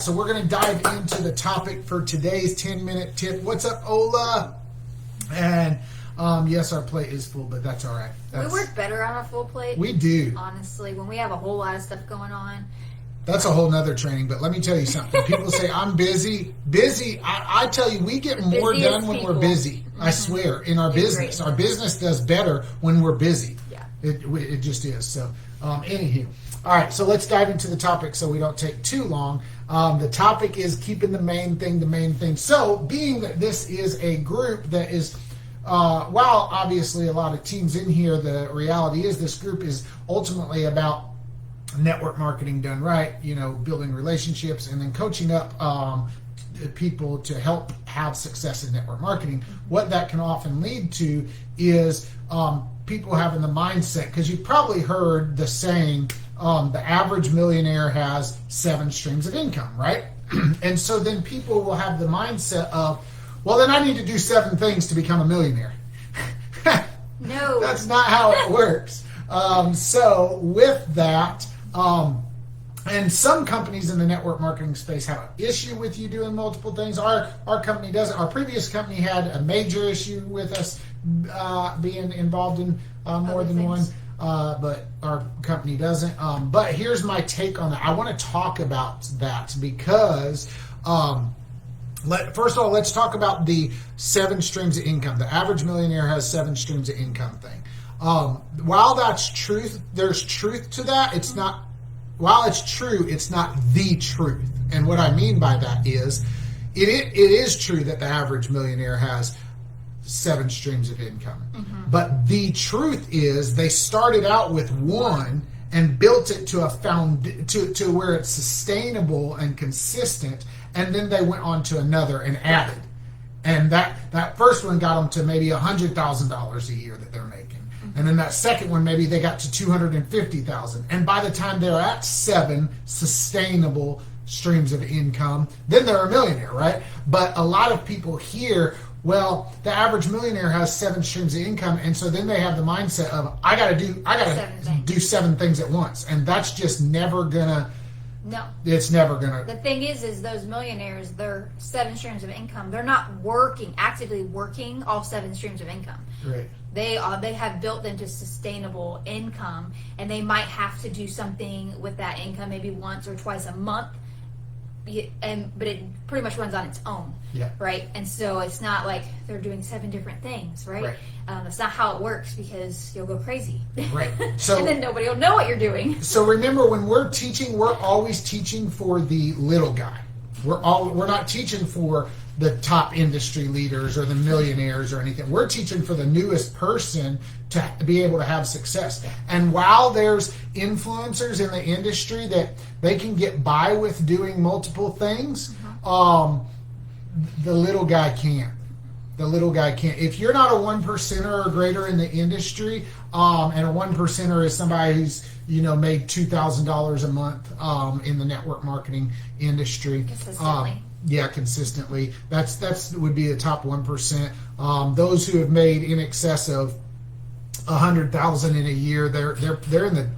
So we're going to dive into the topic for today's 10-minute tip. What's up, Ola? And yes, our plate is full, but that's all right. We work better on a full plate. We do. Honestly, when we have a whole lot of stuff going on. That's a whole nother training, but let me tell you something. People say, I'm busy. Busy, I tell you, we get more done when we're busy. Mm-hmm. I swear, in our business. Great. Our business does better when we're busy. Yeah. It just is. So, anywho. All right, so let's dive into the topic so we don't take too long. The topic is keeping the main thing. So, being that this is a group that is, while obviously a lot of teams in here, the reality is this group is ultimately about network marketing done right, building relationships and then coaching up people to help have success in network marketing. What that can often lead to is people having the mindset, because you've probably heard the saying, the average millionaire has 7 streams of income, right? And so then people will have the mindset of, well, then I need to do 7 things to become a millionaire. No. That's not how it works. So with that, and some companies in the network marketing space have an issue with you doing multiple things. Our company doesn't. Our previous company had a major issue with us being involved in more than one, but our company doesn't. But here's my take on that. I want to talk about that because first of all, let's talk about the 7 streams of income. The average millionaire has 7 streams of income thing. While that's truth, there's truth to that. It's not, while it's true, it's not the truth. And what I mean by that is, it is true that the average millionaire has 7 streams of income. Mm-hmm. But the truth is, they started out with 1 and built it to to where it's sustainable and consistent, and then they went on to another and added. And that first one got them to maybe $100,000 a year that they're making. And then that second one, maybe they got to $250,000. And by the time they're at 7 sustainable streams of income, then they're a millionaire, right? But a lot of people hear, well, the average millionaire has 7 streams of income, and so then they have the mindset of, I gotta do 7 things at once, and that's just never gonna. No. It's never gonna. The thing is those millionaires, their 7 streams of income, they're not actively working all 7 streams of income. Right. They have built into sustainable income, and they might have to do something with that income maybe once or twice a month, but it pretty much runs on its own. Yeah. Right. And so it's not like they're doing 7 different things, right? That's not how it works, because you'll go crazy. Right. So and then nobody will know what you're doing. So remember, when we're teaching, we're always teaching for the little guy. We're not teaching for the top industry leaders or the millionaires or anything. We're teaching for the newest person to be able to have success. And while there's influencers in the industry that they can get by with doing multiple things, the little guy can't. The little guy can't. If you're not a 1%er or greater in the industry, and a 1%er is somebody who's made $2,000 a month in the network marketing industry. Consistently. Consistently. That's would be the top 1%. Those who have made in excess of $100,000 in a year, they're in the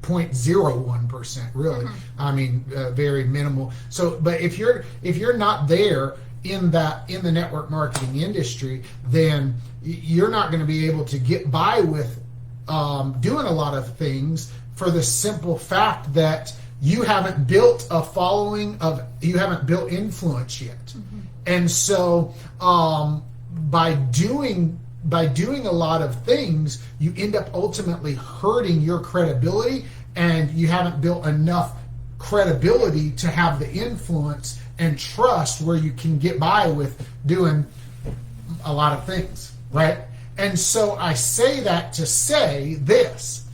0.01%. Really, I mean, very minimal. So, but if you're not there in the network marketing industry, then you're not going to be able to get by with doing a lot of things, for the simple fact that you haven't built a following you haven't built influence yet. And so by doing a lot of things, you end up ultimately hurting your credibility, and you haven't built enough credibility to have the influence and trust where you can get by with doing a lot of things, right? And so I say that to say this.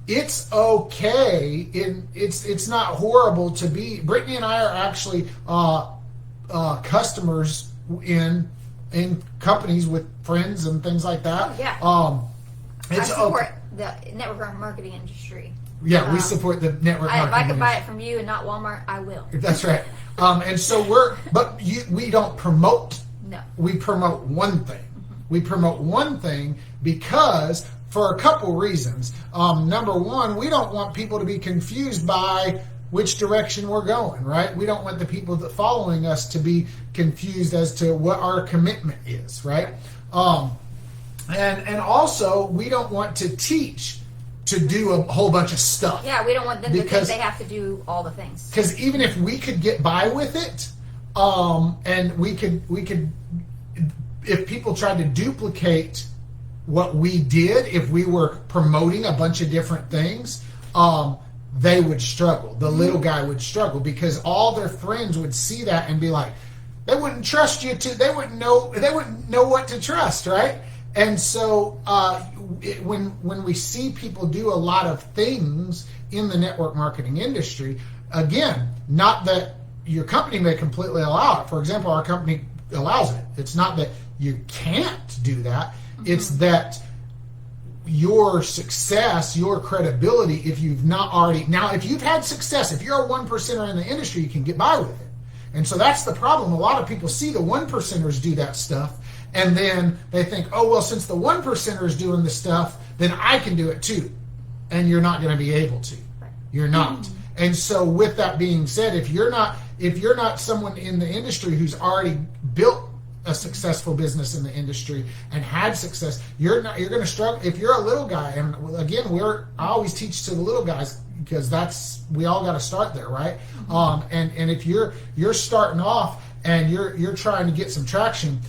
It's okay. It's not horrible to be. Brittany and I are actually customers in companies with friends and things like that. Oh, yeah. I support the network marketing industry. Yeah, we support the network marketing. If I could buy it from you and not Walmart, I will. That's right. And so we don't promote. No. We promote one thing. We promote one thing because, for a couple reasons. Number one, we don't want people to be confused by which direction we're going, right? We don't want the people that following us to be confused as to what our commitment is, right? And also, we don't want to teach to do a whole bunch of stuff. Yeah, we don't want them to think they have to do all the things. Because even if we could get by with it, and we could, if people tried to duplicate what we did, if we were promoting a bunch of different things, they would struggle. The little guy would struggle because all their friends would see that and be like, they wouldn't trust you they wouldn't know what to trust, right? And so when we see people do a lot of things in the network marketing industry, again, not that your company may completely allow it. For example, our company allows it. It's not that you can't do that. It's that your success, your credibility, if you've not already... Now, if you've had success, if you're a 1%er in the industry, you can get by with it. And so that's the problem. A lot of people see the 1%ers do that stuff, and then they think, oh, well, since the 1%er is doing the stuff, then I can do it too. And you're not going to be able to. You're not. And so with that being said, if you're not someone in the industry who's already built a successful business in the industry and had success, you're going to struggle. If you're a little guy, and again, I always teach to the little guys because we all got to start there, right? And if you're starting off and you're trying to get some traction,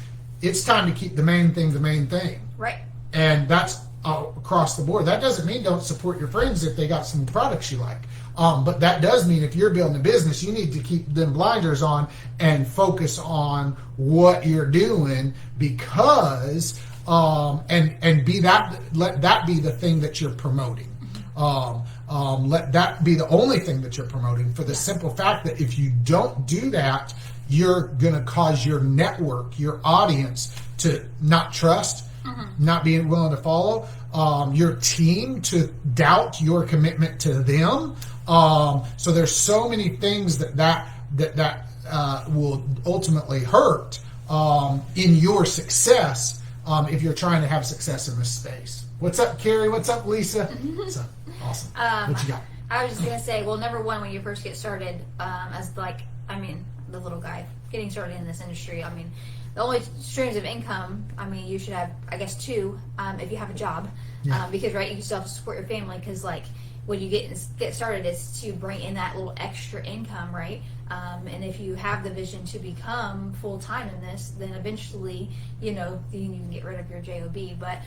it's time to keep the main thing. Right. And that's across the board. That doesn't mean don't support your friends if they got some products you like. But that does mean if you're building a business, you need to keep them blinders on and focus on what you're doing because and let that be the thing that you're promoting. Let that be the only thing that you're promoting, for the simple fact that if you don't do that, you're going to cause your network, your audience, to not trust, not being willing to follow, your team to doubt your commitment to them. So there's so many things that will ultimately hurt in your success if you're trying to have success in this space. What's up, Carrie? What's up, Lisa? What's up? Awesome. What you got? I was just going to say, well, number one, when you first get started, the little guy getting started in this industry, the only streams of income, you should have, I guess, two, if you have a job. Yeah. Because, right, you still have to support your family because, when you get started, it's to bring in that little extra income, right? And if you have the vision to become full-time in this, then eventually, you can get rid of your job. But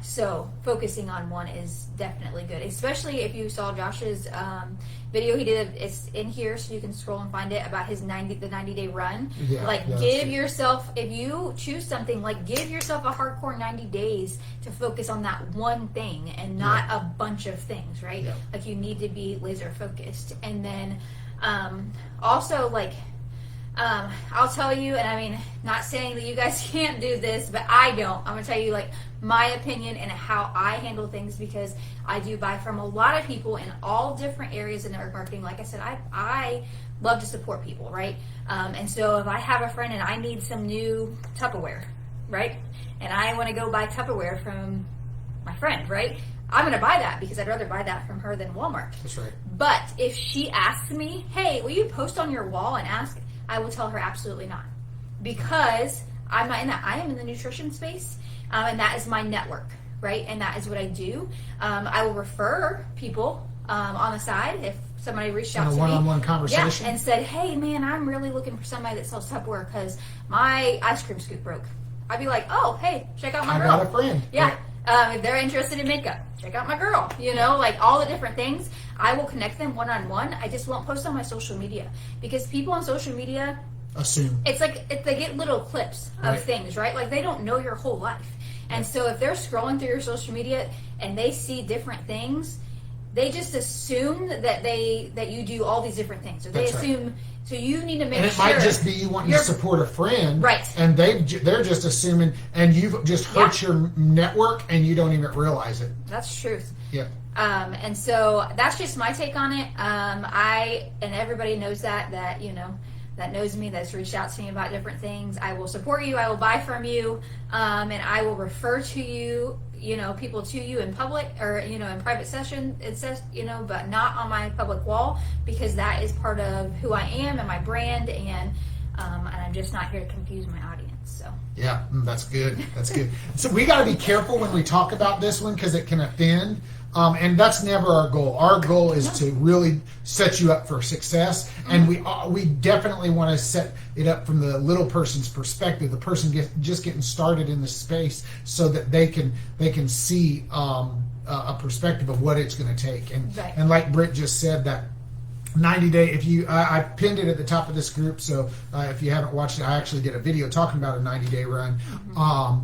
so focusing on one is definitely good, especially if you saw Josh's video he did. It's in here, so you can scroll and find it, about his 90-day run. Yeah, give yourself, if you choose something, give yourself a hardcore 90 days to focus on that one thing and not a bunch of things, right? Yeah. You need to be laser focused. And then also, I'll tell you, and not saying that you guys can't do this, but I don't. I'm going to tell you, my opinion and how I handle things, because I do buy from a lot of people in all different areas of network marketing. Like I said, I love to support people, right? And so if I have a friend and I need some new Tupperware, right? And I want to go buy Tupperware from my friend, right? I'm going to buy that because I'd rather buy that from her than Walmart. That's right. But if she asks me, hey, will you post on your wall and ask? I will tell her absolutely not. Because I'm not in that. I am in the nutrition space, and that is my network, right? And that is what I do. I will refer people on the side if somebody reached out to me. In a one-on-one conversation. Yeah, and said, hey, man, I'm really looking for somebody that sells Tupperware because my ice cream scoop broke. I'd be like, oh, hey, check out my girl. I got a friend. Yeah. If they're interested in makeup, check out my girl. All the different things. I will connect them one-on-one. I just won't post on my social media because people on social media assume. It's they get little clips of things, right? They don't know your whole life. And so if they're scrolling through your social media and they see different things, they just assume that you do all these different things. So they assume. So you need to make sure. And it might just be you wanting to support a friend. Right. And they're just assuming, and you've just hurt your network and you don't even realize it. That's the truth. Yeah. And so that's just my take on it. And everybody knows that knows me, that's reached out to me about different things. I will support you. I will buy from you. And I will refer to you, people to you in public or, in private session, it says, but not on my public wall, because that is part of who I am and my brand, and I'm just not here to confuse my audience. So yeah, that's good. That's good. So we got to be careful when we talk about this one, because it can offend. And that's never our goal. Our goal is to really set you up for success, and we definitely want to set it up from the little person's perspective, the person just getting started in the space, so that they can see a perspective of what it's going to take. And right. And like Britt just said, that 90-day. If you, I pinned it at the top of this group, so if you haven't watched it, I actually did a video talking about a 90-day run.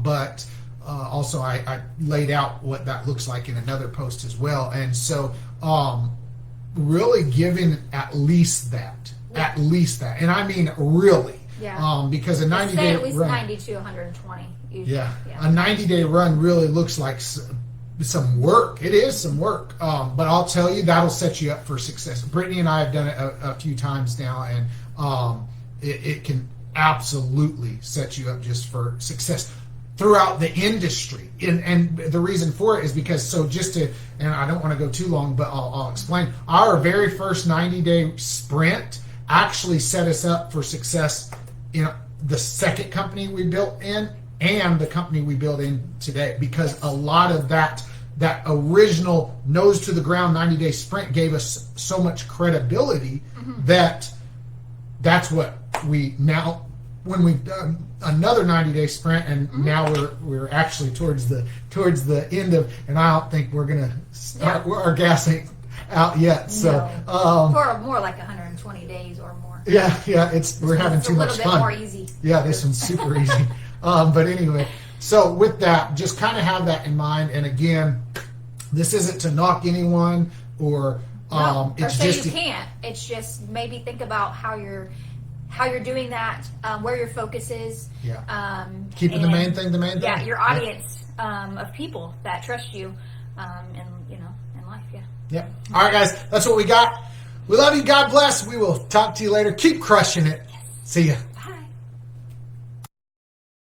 But also I laid out what that looks like in another post as well. And so really giving at least that, and I mean really, because a 90-day at least run, 90 to 120 usually. A 90-day run really looks like some work. It is some work, but I'll tell you, that'll set you up for success. Brittany and I have done it a few times now, and it can absolutely set you up just for success throughout the industry. And the reason for it is because, and I don't want to go too long, but I'll explain. Our very first 90-day sprint actually set us up for success in the second company we built in, and the company we build in today, because a lot of that original nose to the ground 90-day sprint gave us so much credibility that's what we now, when we've done another 90-day sprint, and now we're actually towards the end of, and I don't think we're gonna start, our gas ain't out yet, so for more like 120 days or more. We're having too much fun. A little bit more easy. This one's super easy. But anyway, so with that, just kind of have that in mind. And again, this isn't to knock anyone or it's say just you can't. It's just maybe think about how you're doing that, where your focus is. Keeping the main thing the main thing. Yeah, your audience of people that trust you, in life. Yep. All right, guys, that's what we got. We love you. God bless. We will talk to you later. Keep crushing it. See ya.